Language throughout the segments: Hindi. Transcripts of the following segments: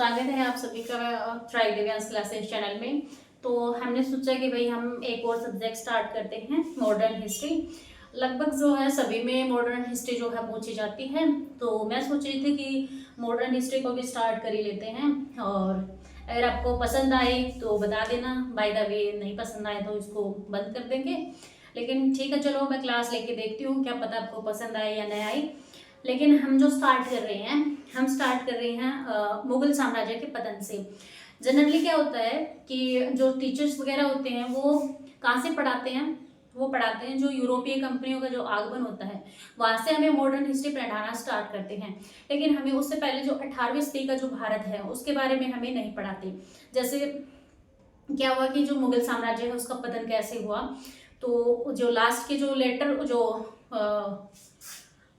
स्वागत है आप सभी का ट्राई दिव्यांश क्लासेस चैनल में। तो हमने सोचा कि भाई हम एक और सब्जेक्ट स्टार्ट करते हैं, मॉडर्न हिस्ट्री। लगभग जो है सभी में मॉडर्न हिस्ट्री जो है पूछी जाती है, तो मैं सोच रही थी कि मॉडर्न हिस्ट्री को भी स्टार्ट कर ही लेते हैं। और अगर आपको पसंद आए तो बता देना, बाय द वे नहीं पसंद आए तो इसको बंद कर देंगे। लेकिन ठीक है, चलो मैं क्लास लेके देखती हूँ, क्या पता आपको पसंद आए या नहीं आई। लेकिन हम जो स्टार्ट कर रहे हैं, हम स्टार्ट कर रहे हैं मुगल साम्राज्य के पतन से। जनरली क्या होता है कि जो टीचर्स वगैरह होते हैं वो कहाँ से पढ़ाते हैं, वो पढ़ाते हैं जो यूरोपीय कंपनियों का जो आगमन होता है वहाँ से हमें मॉडर्न हिस्ट्री पढ़ाना स्टार्ट करते हैं। लेकिन हमें उससे पहले जो 18वीं सदी का जो भारत है उसके बारे में हमें नहीं पढ़ाते। जैसे क्या हुआ कि जो मुगल साम्राज्य है उसका पतन कैसे हुआ, तो जो लास्ट के जो लेटर जो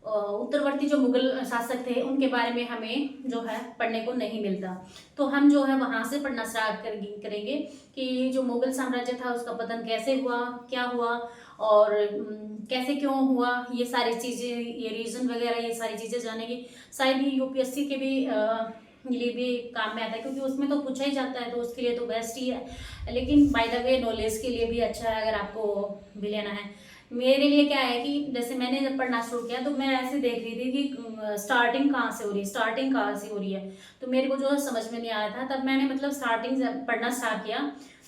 उत्तरवर्ती जो मुगल शासक थे उनके बारे में हमें जो है पढ़ने को नहीं मिलता। तो हम जो है वहाँ से पढ़ना स्टार्ट करेंगे कि जो मुगल साम्राज्य था उसका पतन कैसे हुआ, क्या हुआ और कैसे क्यों हुआ, ये सारी चीज़ें, ये रीजन वगैरह, ये सारी चीज़ें जानेंगे। शायद ये यूपीएससी के भी लिए भी काम में आता है, क्योंकि उसमें तो पूछा ही जाता है, तो उसके लिए तो बेस्ट ही है। लेकिन बाय द वे नॉलेज के लिए भी अच्छा है अगर आपको भी लेना है। मेरे लिए क्या है कि जैसे मैंने जब पढ़ना शुरू किया तो मैं ऐसे देख रही थी कि स्टार्टिंग कहाँ से हो रही है, स्टार्टिंग कहाँ से हो रही है। तो मेरे को जो है समझ में नहीं आया था, तब मैंने मतलब स्टार्टिंग से पढ़ना स्टार्ट किया।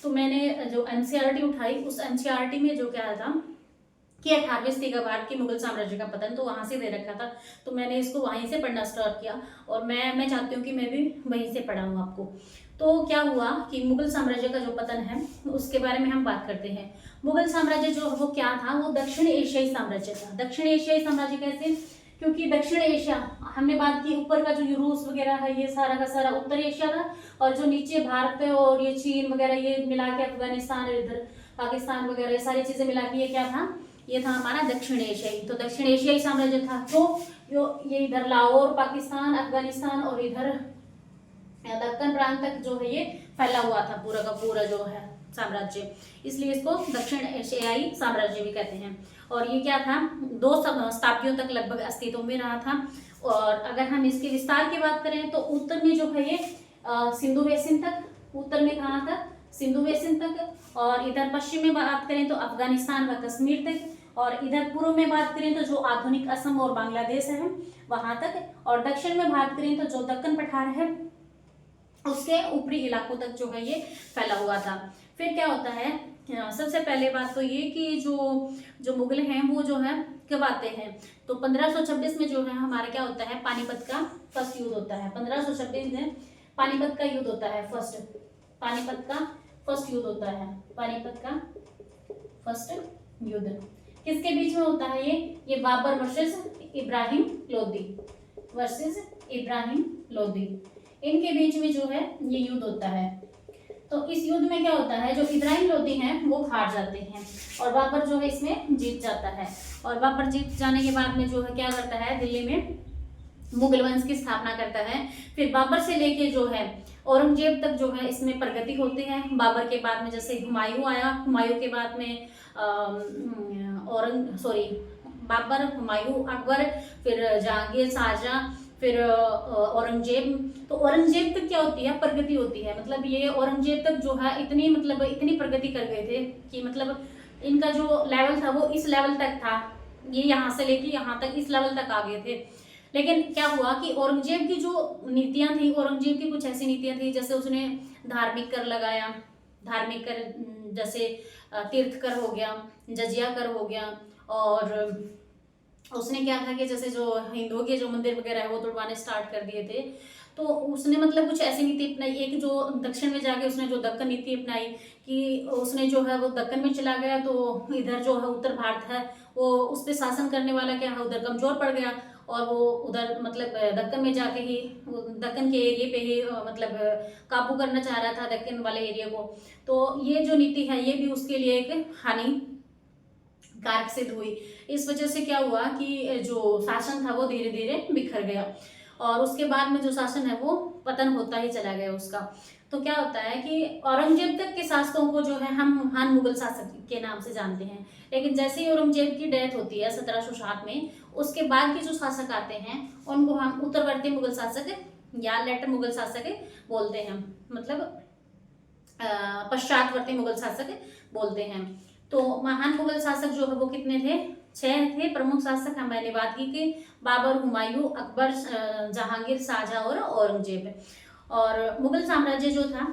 तो मैंने जो एनसीईआरटी उठाई, उस एनसीईआरटी में जो क्या था कि 18वीं सदी का भारत की मुगल साम्राज्य का पतन, तो वहां से दे रखा था। तो मैंने इसको वहीं से पढ़ना स्टार्ट किया और मैं चाहती हूँ कि मैं भी वहीं से पढ़ाऊँ आपको। तो क्या हुआ कि मुगल साम्राज्य का जो पतन है उसके बारे में हम बात करते हैं। मुगल साम्राज्य जो वो क्या था, वो दक्षिण एशियाई साम्राज्य था। दक्षिण एशियाई साम्राज्य कैसे, क्योंकि दक्षिण एशिया हमने बात की, ऊपर का जो रूस वगैरह है ये सारा का सारा उत्तर एशिया था, और जो नीचे भारत और ये चीन वगैरह ये मिला के अफगानिस्तान, इधर पाकिस्तान वगैरह ये सारी चीजें मिला के ये क्या था, ये था हमारा दक्षिण एशियाई। तो दक्षिण एशियाई साम्राज्य था। तो ये इधर लाहौर, पाकिस्तान, अफगानिस्तान और इधर दक्कन प्रांत तक जो है ये फैला हुआ था, पूरा का पूरा जो है साम्राज्य, इसलिए इसको दक्षिण एशियाई साम्राज्य भी कहते हैं। और ये क्या था, 2 शताब्दियों तक लगभग अस्तित्व में रहा था। और अगर हम इसके विस्तार की बात करें तो उत्तर में जो है ये सिंधु बेसिन तक, उत्तर में कहाँ तक, सिंधु बेसिन तक, और इधर पश्चिम में बात करें तो अफगानिस्तान व कश्मीर तक, और इधर पूर्व में बात करें तो जो आधुनिक असम और बांग्लादेश है वहां तक, और दक्षिण में बात करें तो जो दक्कन पठार है उसके ऊपरी इलाकों तक जो है ये फैला हुआ था। फिर क्या होता है, सबसे पहले बात तो ये कि जो मुगल हैं वो जो है कब आते हैं, तो 1526 में जो है हमारा क्या होता है, पानीपत का फर्स्ट युद्ध होता है। 1526 में पानीपत का युद्ध होता है, पानीपत का फर्स्ट युद्ध होता है। पानीपत का फर्स्ट युद्ध किसके बीच में होता है, ये बाबर वर्सेस इब्राहिम लोदी, इनके बीच में जो है ये युद्ध होता है। तो इस युद्ध में क्या होता है, जो इब्राहिम लोदी हैं वो हार जाते हैं और बाबर जो है इसमें जीत जाता है। और बाबर जीत जाने के बाद में जो है क्या करता है, दिल्ली में मुगल वंश की स्थापना करता है। फिर बाबर से लेके जो है औरंगजेब तक जो है इसमें प्रगति होती है। बाबर के बाद में जैसे हुमायूं आया, हुमायूं के बाद में बाबर, हुमायूं, अकबर, फिर जहांगीर, शाहजहां, फिर औरंगजेब। तो औरंगजेब तक क्या होती है, प्रगति होती है। मतलब ये औरंगजेब तक जो है इतनी प्रगति कर गए थे कि मतलब इनका जो लेवल था वो इस लेवल तक था, ये यहाँ से लेके यहाँ तक इस लेवल तक आ गए थे। लेकिन क्या हुआ कि औरंगजेब की जो नीतियां थी, औरंगजेब की कुछ ऐसी नीतियां थी, जैसे उसने धार्मिक कर लगाया, धार्मिक कर जैसे तीर्थ कर हो गया, जजिया कर हो गया, और उसने क्या था कि जैसे जो हिंदुओं के जो मंदिर वगैरह है वो तोड़वाने स्टार्ट कर दिए थे। तो उसने मतलब कुछ ऐसी नीति अपनाई, एक जो दक्षिण में जाके उसने जो दक्कन नीति अपनाई कि उसने जो है वो दक्कन में चला गया, तो इधर जो है उत्तर भारत है वो उस पर शासन करने वाला क्या है उधर कमजोर पड़ गया, और वो उधर मतलब दक्कन में जाके ही दक्कन के एरिया पे ही मतलब काबू करना चाह रहा था दक्कन वाले एरिया को। तो ये जो नीति है ये भी उसके लिए एक हानि कारक सिद्ध हुई। इस वजह से क्या हुआ कि जो शासन था वो धीरे धीरे बिखर गया, और उसके बाद में जो शासन है वो पतन होता ही चला गया उसका। तो क्या होता है कि औरंगजेब तक के शासकों को जो है हम महान मुगल शासक के नाम से जानते हैं, लेकिन जैसे ही औरंगजेब की डेथ होती है 1707 में, उसके बाद के जो शासक आते हैं उनको हम उत्तरवर्ती मुगल शासक या लेटर मुगल शासक बोलते हैं, मतलब पश्चातवर्ती मुगल शासक बोलते हैं। तो महान मुगल शासक जो है वो कितने थे? 6 थे प्रमुख शासक। मैंने बात की कि बाबर, हुमायूं, अकबर, जहांगीर, शाहजहां और औरंगजेब। और मुगल साम्राज्य जो था,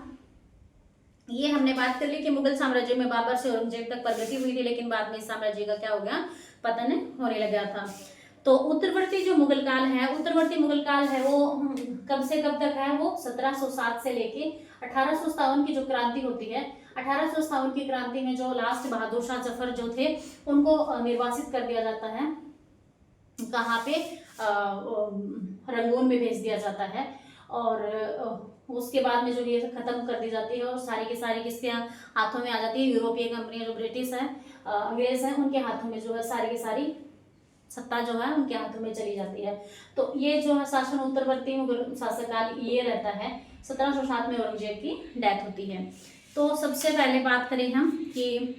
ये हमने बात कर ली कि मुगल साम्राज्य में बाबर से औरंगजेब तक प्रगति हुई थी, लेकिन बाद में इस साम्राज्य का क्या हो गया? पतन होने लगा था। तो उत्तरवर्ती जो मुगल काल है, उत्तरवर्ती मुगल काल है वो कब से कब तक है? वो 1707 से लेके 1857 की जो क्रांति होती है, 1857 की क्रांति में जो लास्ट बहादुर शाह जफर जो थे, उनको निर्वासित कर दिया जाता है। कहाँ पे? रंगून में भेज दिया जाता है। और उसके बाद में जो ये खत्म कर दी जाती है और सारी की सारी किसके हाथों में आ जाती है? यूरोपीय कंपनियां, जो ब्रिटिश है, अंग्रेज है, उनके हाथों में जो है सारी की सारी सत्ता जो है उनके हाथों में चली जाती है। तो ये जो है शासन उत्तरवर्ती मुगल शासनकाल ये रहता है। 1707 में औरंगजेब की डेथ होती है। तो सबसे पहले बात करें हम कि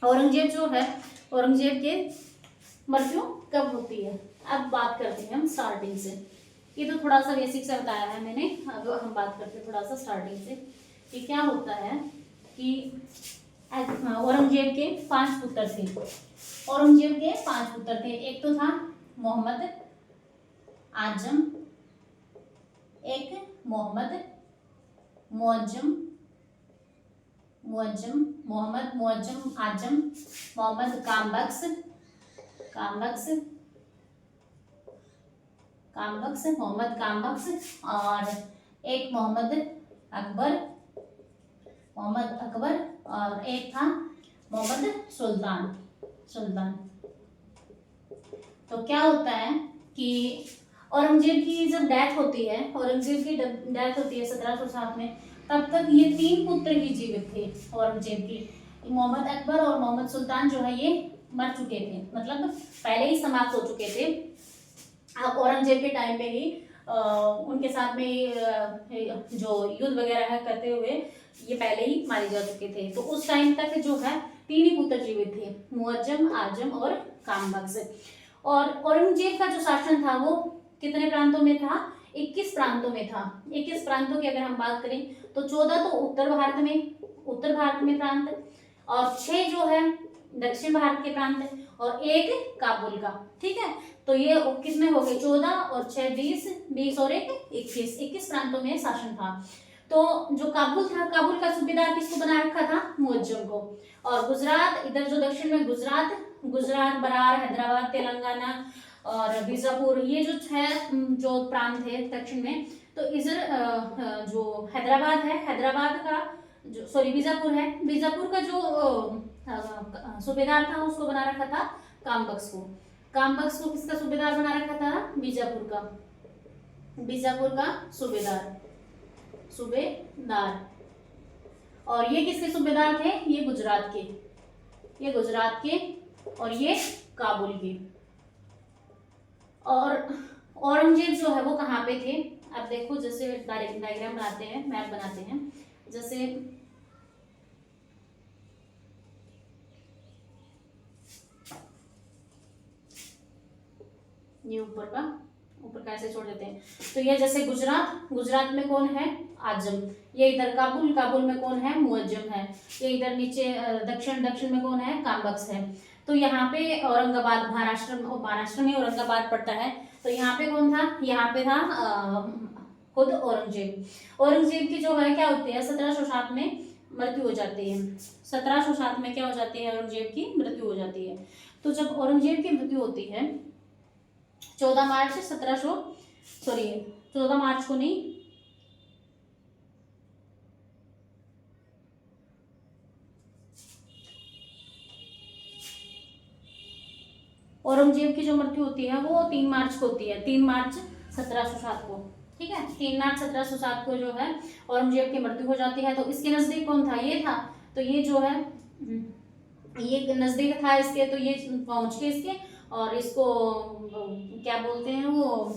औरंगजेब जो है, औरंगजेब के मृत्यु कब होती है? अब बात करते हैं हम स्टार्टिंग से। ये तो थोड़ा सा बेसिक से बताया है मैंने, अब हम बात करते हैं थोड़ा सा स्टार्टिंग से कि क्या होता है कि औरंगजेब के 5 पुत्र थे। औरंगजेब के 5 पुत्र थे। एक तो था मोहम्मद आजम, एक मोहम्मद मुअज्जम, मोहम्मद मुअज्जम आजम, मोहम्मद कामबख्श, मोहम्मद कामबख्श, और एक मोहम्मद अकबर, और एक था मोहम्मद सुल्तान। तो क्या होता है कि औरंगजेब की जब डेथ होती है, 1707 में, तब तक ये 3 पुत्र ही जीवित थे औरंगजेब की। मोहम्मद अकबर और मोहम्मद सुल्तान जो है ये मर चुके थे, मतलब पहले ही समाप्त हो चुके थे। औरंगजेब के टाइम पे ही उनके साथ में जो युद्ध वगैरह है करते हुए ये पहले ही मारे जा चुके थे। तो उस टाइम तक जो है 3 ही पुत्र जीवित थे, मुअज्जम, आजम और कामबख्श। और औरंगजेब का जो शासन था वो कितने प्रांतों में था? 21 प्रांतों में था। 21 प्रांतों की अगर हम बात करें तो 14 तो उत्तर भारत में प्रांत, और 6 जो है दक्षिण भारत के प्रांत, और 1 काबुल का। ठीक है, तो ये कितने हो गए? 14 और 6 20 और 1 21 प्रांतों में शासन था। तो जो काबुल था, काबुल का सूबेदार किसको बना रखा था? मुअज्जम को। और गुजरात, इधर जो दक्षिण में गुजरात, बरार, हैदराबाद, तेलंगाना और बीजापुर, ये जो 6 जो प्रांत थे दक्षिण में, तो इधर जो हैदराबाद है, हैदराबाद का जो बीजापुर है, बीजापुर का जो सूबेदार था उसको बना रखा था कामबख्श को। कामबख्श को किसका सूबेदार बना रखा था? बीजापुर का सूबेदार। और ये किसके सूबेदार थे? ये गुजरात के, और ये काबुल के। और औरंगजेब जो है वो कहाँ पे थे? अब देखो, जैसे डायग्राम बनाते हैं, मैप बनाते हैं, जैसे ये ऊपर का ऐसे छोड़ देते हैं। तो ये जैसे गुजरात में कौन है? आजम। ये इधर काबुल में कौन है? मुअज्जम है। ये इधर नीचे दक्षिण में कौन है? कामबख्श है। तो यहाँ पे औरंगाबाद, महाराष्ट्र में औरंगाबाद पड़ता है। तो यहाँ पे कौन था? यहाँ पे था खुद औरंगजेब की जो है क्या होती है? 1707 में मृत्यु हो जाती है। 1707 में क्या हो जाती है? औरंगजेब की मृत्यु हो जाती है। तो जब औरंगजेब की मृत्यु होती है 14 मार्च को नहीं, औरंगजेब की जो मृत्यु होती है वो 3 मार्च को होती है। 3 मार्च 1707 को। ठीक है, 3 मार्च 1707 को जो है औरंगजेब की मृत्यु हो जाती है। तो इसके नजदीक कौन था? ये था। तो ये जो है ये नजदीक था इसके, तो ये पहुंच के इसके, और इसको क्या बोलते हैं वो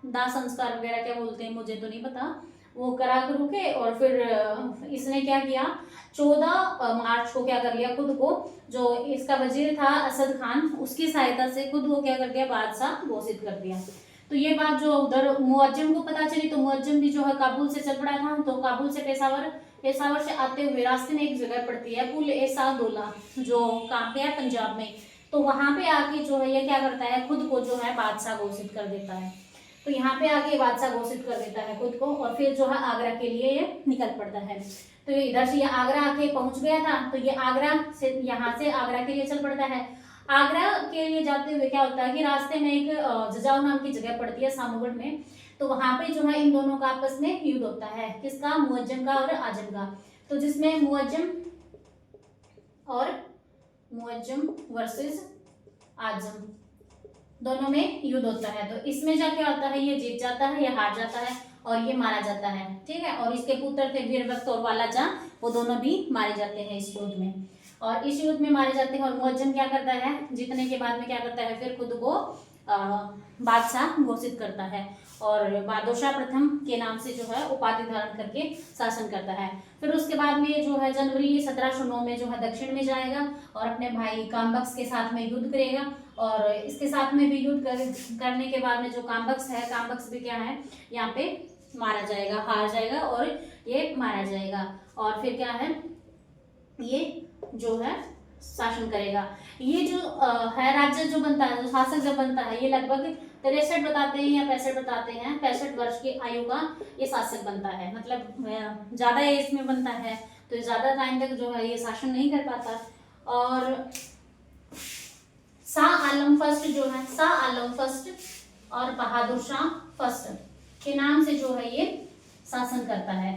दाह संस्कार वगैरह क्या बोलते हैं, मुझे तो नहीं पता, वो करा कर रुके। और फिर इसने क्या किया? 14 मार्च को क्या कर लिया? खुद को, जो इसका वजीर था असद खान, उसकी सहायता से खुद वो क्या कर दिया? बादशाह घोषित कर दिया। तो ये बात जो उधर मुअज्जम को पता चली, तो मुअज्जम भी जो है काबुल से चल पड़ा था। तो काबुल से पेशावर, पेशावर से आते हुए रास्ते में एक जगह पड़ती है पुल ए सादुल्ला, जो कहाँ पे है, पंजाब में। तो वहां पे आके जो है ये क्या करता है, खुद को जो है बादशाह घोषित कर देता है। तो यहाँ पे आके बादशाह घोषित कर देता है खुद को, और फिर जो है आगरा के लिए ये निकल पड़ता है। तो इधर से ये आगरा आके पहुंच गया था, तो ये आगरा से, यहाँ से आगरा के लिए चल पड़ता है। आगरा के लिए जाते हुए क्या होता है कि रास्ते में एक जजाऊ नाम की जगह पड़ती है सामूगढ़ में। तो वहां पे जो है इन दोनों का आपस में युद्ध होता है, किसका, मुअज्जम का और आजम का। तो जिसमें मुअज्जम वर्सेस आजम दोनों में युद्ध होता है। तो इसमें जा क्या होता है, ये जीत जाता है, ये हार जाता है और ये मारा जाता है, ठीक है। और इसके पुत्र थे वीरबख्त और वाला जहां, वो दोनों भी मारे जाते हैं इस युद्ध में। और इस युद्ध में मारे जाते हैं, और मुअज्जम क्या करता है, जीतने के बाद में क्या करता है, फिर खुद को बादशाह घोषित करता है, और बादशाह प्रथम के नाम से जो है उपाधि धारण करके शासन करता है। फिर उसके बाद में जो है जनवरी 1709 में जो है दक्षिण में जाएगा और अपने भाई कामबख्श के साथ में युद्ध करेगा। और इसके साथ में भी युद्ध करने के बाद में जो कामबख्श है, कामबख्श भी क्या है, यहाँ पे मारा जाएगा, हार जाएगा और ये मारा जाएगा। और फिर क्या है, ये जो है शासन करेगा। ये जो है राज्य जो बनता है, जो शासक जब बनता है, ये लगभग 63 बताते हैं या 65 बताते हैं, 65 वर्ष की आयु का ये शासक बनता है। मतलब ज्यादा एज में बनता है, तो ज्यादा टाइम तक जो है ये शासन नहीं कर पाता। और शाह आलम फर्स्ट जो है, शाह आलम फर्स्ट और बहादुर शाह फर्स्ट के नाम से जो है ये शासन करता है।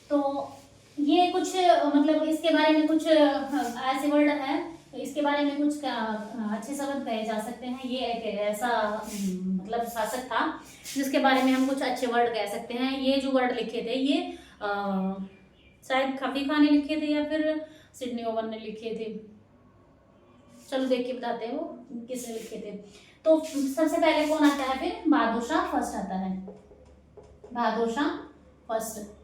तो ये कुछ मतलब इसके बारे में कुछ ऐसे वर्ड है, इसके बारे में कुछ अच्छे शब्द कहे जा सकते हैं। ये एक ऐसा मतलब शासक था जिसके बारे में हम कुछ अच्छे वर्ड कह सकते हैं। ये जो वर्ड लिखे थे ये शायद खफी खान ने लिखे थे या फिर सिडनी ओवन ने लिखे थे, चलो देख के बताते हैं वो किसने लिखे थे। तो सबसे पहले कौन आता है, फिर बहादुर शाह फर्स्ट आता है, बहादुर शाह फर्स्ट।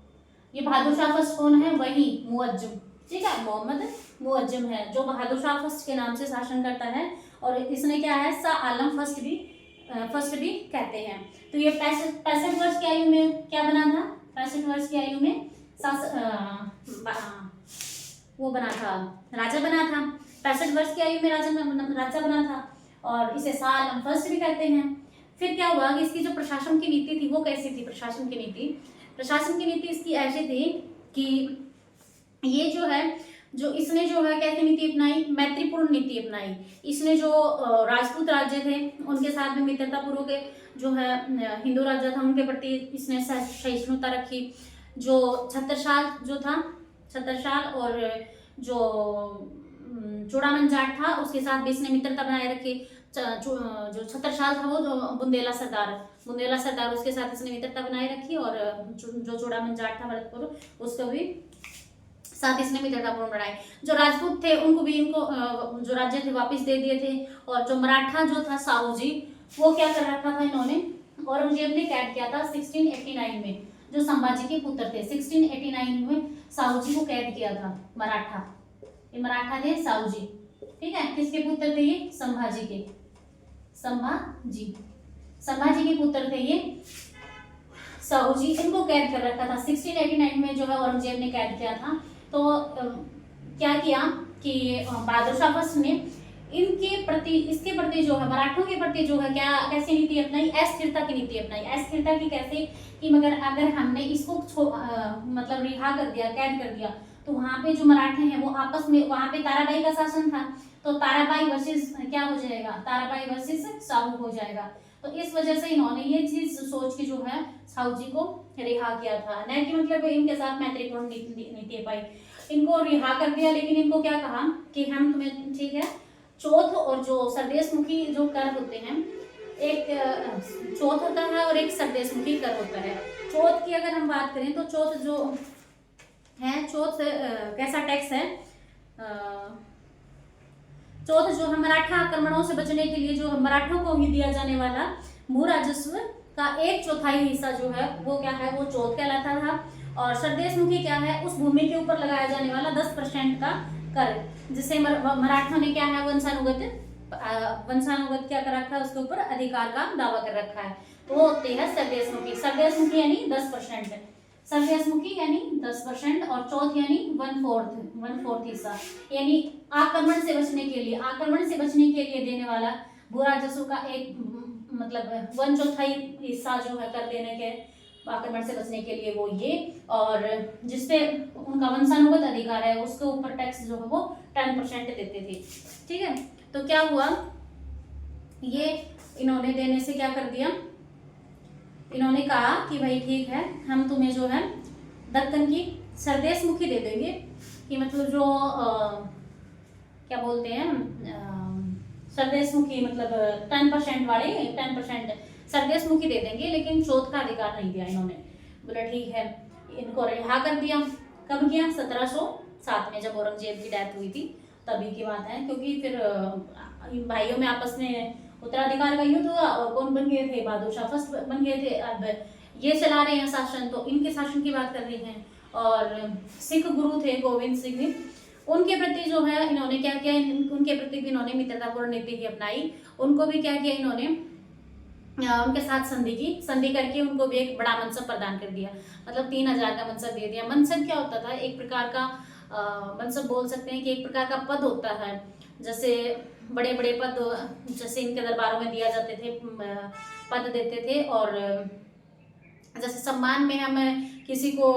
ये बहादुर शाह फर्स्ट कौन है, वही मुअज्जम, ठीक है, मोहम्मद मुअज्जम है, जो बहादुर शाह फर्स्ट के नाम से शासन करता है। और इसने क्या है, शाह आलम फर्स्ट भी कहते हैं। तो ये 65 वर्ष की आयु में क्या बना था, 65 वर्ष की आयु में वो बना था, राजा बना था। 65 वर्ष की आयु में राजा बना था, और इसे शाह आलम फर्स्ट भी कहते हैं। फिर क्या हुआ कि इसकी जो प्रशासन की नीति थी वो कैसी थी, प्रशासन की नीति इसकी ऐसी थी कि ये जो है, जो इसने जो है कैसी नीति अपनाई, मैत्रीपूर्ण नीति अपनाई। इसने जो राजपूत राज्य थे उनके साथ में मित्रता पूर्वक जो है हिंदू राज्य था उनके प्रति इसने सहिष्णुता रखी। जो छत्रसाल और जो चूड़ामन जाट था उसके साथ भी इसने मित्रता बनाए रखी। जो छत्रसाल था वो जो बुंदेला सरदार उसके साथ इसने मित्रता बनाए रखी, और जो चूड़ामन जाट था भरतपुर उसको भी साथ इसने मित्रतापूर्ण बनाए। जो राजपूत थे उनको भी इनको जो राज्य थे वापस दे दिए थे। और जो मराठा जो था साहू जी, वो क्या कर रखा था इन्होंने, औरंगजेब ने कैद किया था 1689 में। जो संभाजी के पुत्र थे 1689 में साहू जी को कैद किया था मराठा, ये मराठा थे साहू जी, ठीक है। किसके पुत्र थे ये, संभाजी के पुत्र थे ये साहू जी। इनको कैद कर रखा था 1689 में जो है औरंगजेब ने कैद किया था। तो क्या किया कि बहादुर शाह फर्स्ट ने इसके प्रति जो है मराठों के प्रति जो है क्या कैसी नीति अपनाई, अस्थिरता की नीति अपनाई। अस्थिरता की कैसे कि मगर अगर हमने इसको मतलब रिहा कर दिया, कैद कर दिया, तो वहां पे जो मराठे हैं वो आपस में, वहां पे ताराबाई का शासन था, तो ताराबाई वर्सेस क्या हो जाएगा, ताराबाई वर्सेस साहू हो जाएगा। तो इस वजह से इन्होंने ये चीज सोच के जो है साहू जी को रिहा किया था। न कि मतलब इनके साथ मैत्रीपूर्ण नीति पाई, इनको रिहा कर दिया, लेकिन इनको क्या कहा कि हम तुम्हें, ठीक है, चौथ और जो सरदेशमुखी जो कर होते हैं, एक चौथ होता है और एक सरदेशमुखी कर होता है। चौथ की अगर हम बात करें तो चौथ जो है, चौथ कैसा टैक्स है, चौथ जो है मराठा आक्रमणों से बचने के लिए जो मराठों को ही दिया जाने वाला भू राजस्व का 1/4 हिस्सा जो है वो क्या है, वो चौथ कहलाता था। और सरदेशमुखी क्या है, उस भूमि के ऊपर लगाया जाने वाला 10% का कर, जिसे मराठों ने क्या है वंशानुगत वंशानुगत क्या कर रखा है, उसके ऊपर अधिकार का दावा कर रखा है। तो वो होते हैं सर्वदेशमुखी। सर्वदेशमुखी यानी 10%, सर्वदेशमुखी यानी 10%, और चौथ यानी 1/4 हिस्सा, यानी आक्रमण से बचने के लिए, आक्रमण से बचने के लिए देने वाला भू राजस्व का एक मतलब 1/4 हिस्सा जो है कर देने के, आक्रमण से बचने के लिए वो ये, और जिसपे उनका वंशानुगत अधिकार है उसके ऊपर टैक्स जो है वो 10% देते थे। ठीक है, तो क्या हुआ, ये इन्होंने देने से क्या कर दिया, इन्होंने कहा कि भाई ठीक है, हम तुम्हें जो है दक्कन की सरदेशमुखी दे देंगे, कि मतलब जो क्या बोलते हैं सरदेशमुखी, मतलब 10% वाले 10% सरदेशमुखी दे देंगे, लेकिन चौथ का अधिकार नहीं दिया इन्होंने। बोला ठीक है, इनको रिहा कर दिया। कब किया, 1707 में, जब औरंगजेब की डेथ हुई थी तभी की बात है, क्योंकि फिर इन भाइयों में आपस में उत्तराधिकार का युद्ध हुआ, और कौन बन गए थे, बहादुर शाह फर्स्ट बन गए थे। अब ये चला रहे हैं शासन, तो इनके शासन की बात कर रही हैं। और सिख गुरु थे गोविंद सिंह जी, उनके प्रति जो है इन्होंने क्या किया, उनके प्रति भी इन्होंने मित्रतापूर्ण नीति ही अपनाई। उनको भी क्या किया इन्होंने, उनके साथ संधि की, संधि करके उनको भी एक बड़ा मनसब प्रदान कर दिया, मतलब 3000 का मनसब दे दिया। मनसब क्या होता था, एक प्रकार का मनसब बोल सकते हैं कि एक प्रकार का पद होता है, जैसे बड़े बड़े पद जैसे इनके दरबारों में दिया जाते थे, पद देते थे। और जैसे सम्मान में हम किसी को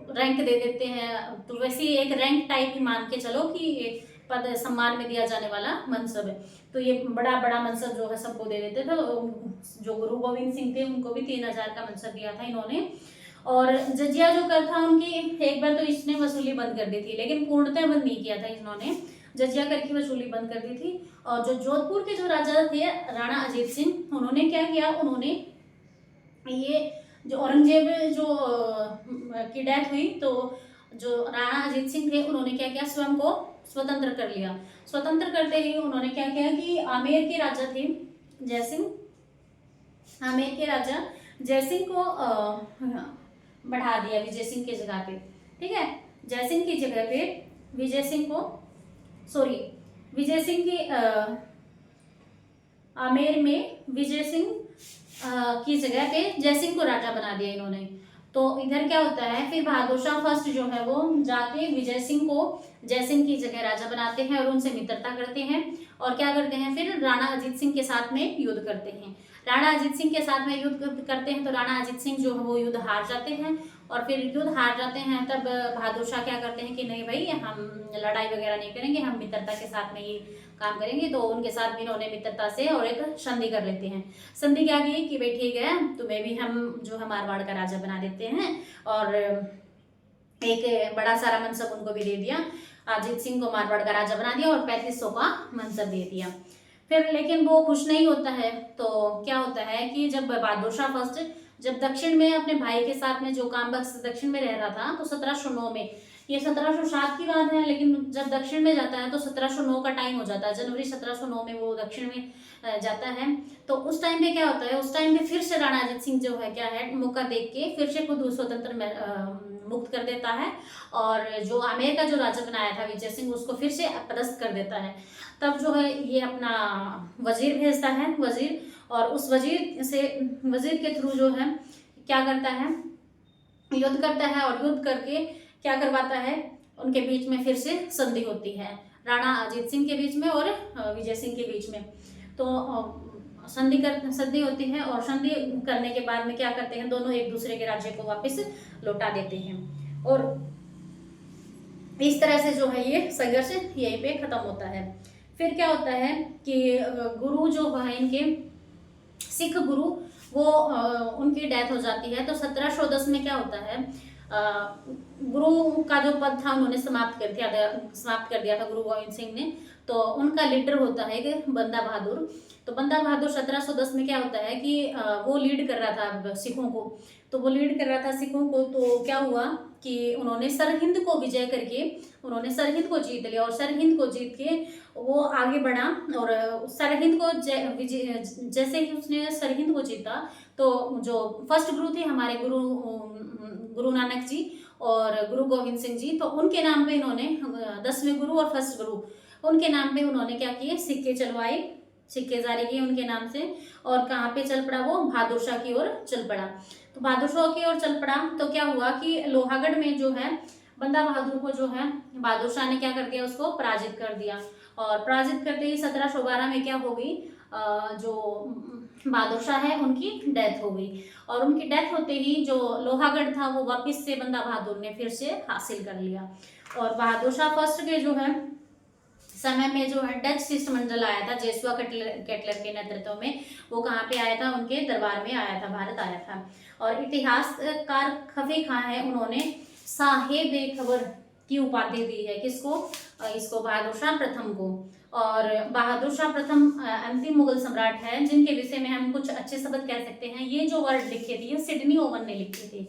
रैंक दे देते हैं, तो वैसे ही एक रैंक टाइप ही मान के चलो कि पद सम्मान में दिया जाने वाला मनसब है। तो ये बड़ा बड़ा मनसब जो है सबको दे देते थे। जो गुरु गोविंद सिंह थे उनको भी 3000 का मनसब दिया था इन्होंने। और जजिया जो कर था उनकी, एक बार तो इसने वसूली बंद कर दी थी, लेकिन पूर्णतः बंद नहीं किया था इन्होंने, जजिया कर की वसूली बंद कर दी थी। और जो जोधपुर के जो राजा थे राणा अजीत सिंह, उन्होंने क्या किया, उन्होंने ये जो औरंगजेब जो की डेथ हुई, तो जो राणा अजीत सिंह थे उन्होंने क्या किया, स्वयं को स्वतंत्र कर लिया। स्वतंत्र करते ही उन्होंने क्या किया कि आमेर के राजा थे जयसिंह, आमेर के राजा जयसिंह को बढ़ा दिया विजय सिंह की जगह पे। ठीक है, जयसिंह की जगह पे विजय सिंह को, सॉरी विजय सिंह की आमेर में विजय सिंह की जगह पे जयसिंह को राजा बना दिया इन्होंने। तो इधर क्या होता है, फिर बहादुर शाह फर्स्ट जो है वो जाके विजय सिंह को जयसिंह की जगह राजा बनाते हैं और उनसे मित्रता करते हैं। और क्या करते हैं, फिर राणा अजीत सिंह के साथ में युद्ध करते हैं। राणा अजीत सिंह के साथ में युद्ध करते हैं, तो राणा अजीत सिंह जो है वो युद्ध हार जाते हैं। और फिर युद्ध हार जाते हैं, तब बहादुर शाह क्या करते हैं कि नहीं भाई, हम लड़ाई वगैरह नहीं करेंगे, हम मित्रता के साथ में ही काम करेंगे। तो उनके साथ भी इन्होंने मित्रता से और एक संधि कर लेते हैं। संधि क्या की कि भाई ठीक है, तुम्हें भी हम जो है मारवाड़ का राजा बना देते हैं, और एक बड़ा सारा मनसब उनको भी दे दिया। अजीत सिंह को मारवाड़ का राजा बना दिया और 3500 का मनसब दे दिया। फिर लेकिन वो खुश नहीं होता है, तो क्या होता है कि जब बहादुर शाह फर्स्ट जब दक्षिण में अपने भाई के साथ में जो काम बख्श दक्षिण में रह रहा था, तो 1709 में, ये 1707 की बात है, लेकिन जब दक्षिण में जाता है तो 1709 का टाइम हो जाता है, जनवरी 1709 में वो दक्षिण में जाता है। तो उस टाइम पे क्या होता है, उस टाइम पे फिर से राणा अजीत सिंह जो है क्या है, मौका देख के फिर से खुद स्वतंत्र मुक्त कर देता है, और जो आमेर का जो राजा बनाया था विजय सिंह, उसको फिर से पदस्थ कर देता है। तब जो है ये अपना वजीर भेजता है, वजीर, और उस वजीर के थ्रू जो है क्या करता है, युद्ध करता है, और युद्ध करके क्या करवाता है, उनके बीच में फिर से संधि होती है, राणा अजीत सिंह के बीच में और विजय सिंह के बीच में। तो संधि होती है, और संधि करने के बाद में क्या करते हैं, दोनों एक दूसरे के राज्य को वापस लौटा देते हैं। और इस तरह से जो है ये संघर्ष यहीं पे खत्म होता है। फिर क्या होता है कि गुरु जो है इनके सिख गुरु, वो उनकी डेथ हो जाती है। तो 1710 में क्या होता है, गुरु का जो पद था उन्होंने समाप्त कर दिया था गुरु गोविंद सिंह ने। तो उनका लीडर होता है कि बंदा बहादुर। तो बंदा बहादुर 1710 में क्या होता है कि वो लीड कर रहा था सिखों को। तो वो लीड कर रहा था सिखों को, तो क्या हुआ कि उन्होंने सरहिंद को विजय करके उन्होंने सरहिंद को जीत लिया, और सरहिंद को जीत के वो आगे बढ़ा। और सरहिंद को जैसे ही उसने सरहिंद को जीता, तो जो फर्स्ट गुरु थे हमारे गुरु नानक जी और गुरु गोविंद सिंह जी, तो उनके नाम पे इन्होंने 10वें गुरु और फर्स्ट गुरु, उनके नाम पे उन्होंने क्या किए, सिक्के चलवाए। सिक्के जारी किए उनके नाम से। और कहाँ पे चल पड़ा वो, बहादुर शाह की ओर चल पड़ा। तो बहादुर शाह की ओर चल पड़ा तो क्या हुआ कि लोहागढ़ में जो है बंदा बहादुर को जो है बहादुर शाह ने क्या कर दिया, उसको पराजित कर दिया। और पराजित करते ही 1712 में क्या हो गई, जो बहादुर शाह है उनकी डेथ हो गई। और उनकी डेथ होते ही जो लोहागढ़ था वो वापस से बंदा बहादुर ने फिर से हासिल कर लिया। और बहादुर शाह फर्स्ट के जो है समय में जो है डच शिष्टमंडल आया था जेसुआ केटलर के नेतृत्व में, वो कहाँ पे आया था, उनके दरबार में आया था, भारत आया था। और इतिहासकार खफे खां है, उन्होंने साहेब खबर की उपाधि दी है किसको, इसको बहादुर शाह प्रथम को। और बहादुर शाह प्रथम अंतिम मुगल सम्राट है जिनके विषय में हम कुछ अच्छे शब्द कह सकते हैं। ये जो वर्ड लिखे थे ये सिडनी ओवन ने लिखे थे,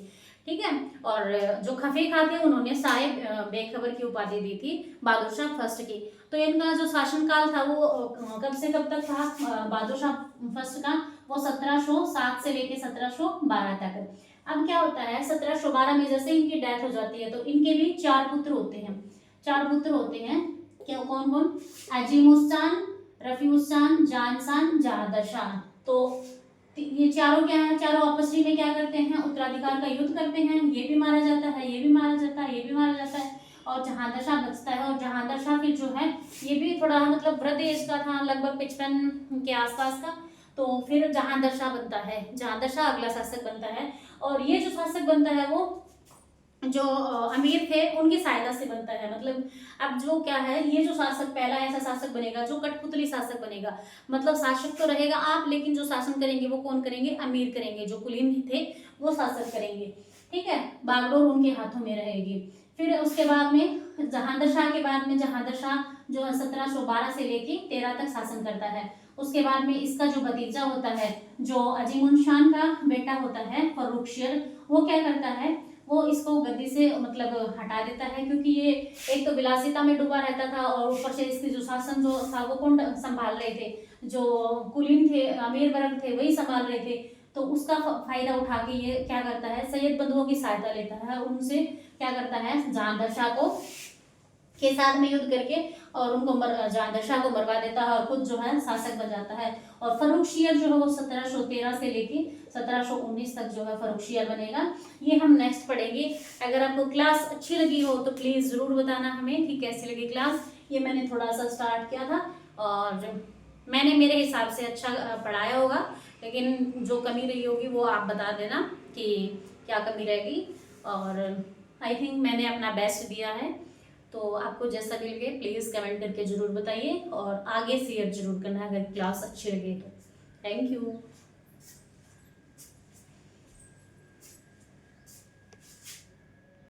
ठीक है। और जो खफे खां थे उन्होंने साहेब बेखबर की उपाधि दी थी बहादुर शाह फर्स्ट की। तो इनका जो शासनकाल था वो कब से कब तक था, बहादुर शाह फर्स्ट का, वो 1707 से लेके 1712 तक। अब क्या होता है 1712 में जैसे इनकी डेथ हो जाती है तो इनके भी 4 पुत्र होते हैं, 4 पुत्र होते हैं। क्या, कौन कौन, अजीमुस्तान, रफीउस्तान, जानसान, जहादर शाह। तो ये चारों क्या है, चारों आपस में क्या करते हैं, उत्तराधिकार का युद्ध करते हैं। ये भी मारा जाता है, ये भी मारा जाता है, ये भी मारा जाता है, और जहांदर शाह बचता है। और जहांदर शाह फिर जो है ये भी थोड़ा मतलब वृद्ध एज का था, लगभग 55 के आसपास का। तो फिर जहांदर शाह बनता है, जहांदर शाह अगला शासक बनता है। और ये जो शासक बनता है वो जो अमीर थे उनकी सहायता से बनता है। मतलब अब जो क्या है, ये जो शासक पहला ऐसा शासक बनेगा जो कठपुतली शासक बनेगा। मतलब शासक तो रहेगा आप, लेकिन जो शासन करेंगे वो कौन करेंगे, अमीर करेंगे, जो कुलीन थे वो शासक करेंगे, ठीक है। बागडोर उनके हाथों में रहेगी। फिर उसके बाद में जहांदर शाह के बाद में जहांदर शाह जो 1712 से लेके 13 तक शासन करता है। उसके बाद में इसका जो भतीजा होता है, जो अजीमुन शान का बेटा होता है फर्रुखशियर, वो क्या करता है, वो इसको गद्दी से मतलब हटा देता है, क्योंकि ये एक तो विलासिता में डूबा रहता था और ऊपर से इसके जो शासन जो था वो कौन संभाल रहे थे, जो कुलीन थे, अमीर वर्ग थे, वही संभाल रहे थे। तो उसका फायदा उठा के ये क्या करता है, सैयद बंधुओं की सहायता लेता है, उनसे क्या करता है, जहांदर शाह को के साथ में युद्ध करके और उनको जहांदर शाह को मरवा देता है और खुद जो है शासक बन जाता है। और फर्रुखशियर जो है वो 1713 से लेके 1719 तक जो है फर्रुखशियर बनेगा। ये हम नेक्स्ट पढ़ेंगे। अगर आपको क्लास अच्छी लगी हो तो प्लीज़ ज़रूर बताना हमें कि कैसी लगी क्लास। ये मैंने थोड़ा सा स्टार्ट किया था और मैंने मेरे हिसाब से अच्छा पढ़ाया होगा, लेकिन जो कमी रही होगी वो आप बता देना कि क्या कमी रहेगी। और आई थिंक मैंने अपना बेस्ट दिया है। तो आपको जैसा भी लगे प्लीज़ कमेंट करके ज़रूर बताइए और आगे शेयर जरूर करना अगर क्लास अच्छी लगे तो। Thank you.